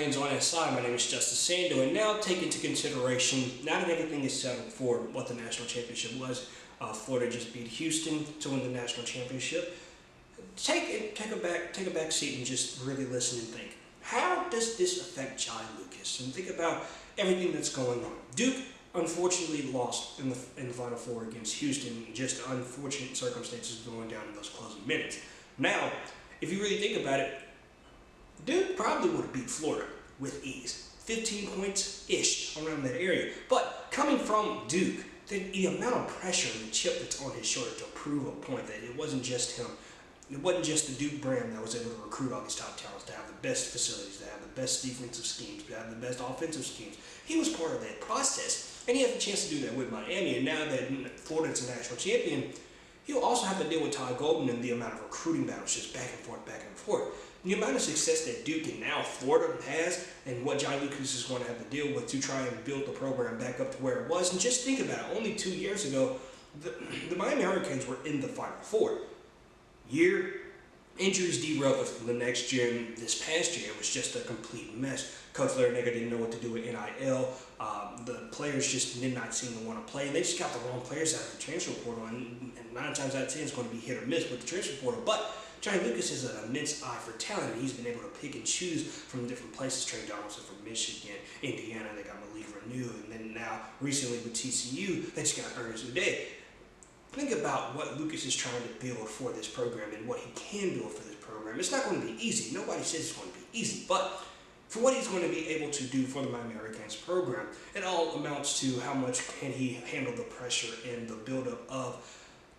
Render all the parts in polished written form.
Americans on SI. My name is Justice Sando, and now take into consideration, now that everything is settled for what the national championship was, Florida just beat Houston to win the national championship. Take a back seat and just really listen and think. How does this affect John Lucas? And think about everything that's going on. Duke unfortunately lost in the Final Four against Houston. Just unfortunate circumstances going down in those closing minutes. Now, if you really think about it, Duke probably would have beat Florida with ease. 15 points-ish around that area. But coming from Duke, the amount of pressure and the chip that's on his shoulder to prove a point that it wasn't just him. It wasn't just the Duke brand that was able to recruit all these top talents, to have the best facilities, to have the best defensive schemes, to have the best offensive schemes. He was part of that process. And he had the chance to do that with Miami. And now that Florida's a national champion, he'll also have to deal with Todd Golden and the amount of recruiting battles just back and forth, back and forth. The amount of success that Duke and now Florida has, and what John Lucas is going to have to deal with to try and build the program back up to where it was. And just think about it, only 2 years ago, the Miami Hurricanes were in the Final Four. Injuries derailed the next year, and this past year it was just a complete mess. Coach Larinaga didn't know what to do with NIL. The players just did not seem to want to play, and they just got the wrong players out of the transfer portal, and 9 times out of 10 it's going to be hit or miss with the transfer portal. But John Lucas has an immense eye for talent, and he's been able to pick and choose from different places. Trey Donaldson from Michigan, Indiana, they got Malik Renew, and then now recently with TCU, they just got Ernest Uday. Think about what Lucas is trying to build for this program and what he can build for this program. It's not going to be easy. Nobody says it's going to be easy, but for what he's going to be able to do for the Miami Hurricanes program, it all amounts to how much can he handle the pressure and the buildup of,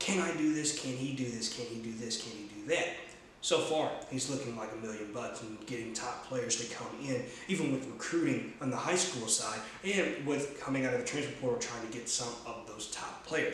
can I do this? Can he do this? Can he do this? Can he do that? So far, he's looking like $1 million and getting top players to come in, even with recruiting on the high school side and with coming out of the transfer portal trying to get some of those top players.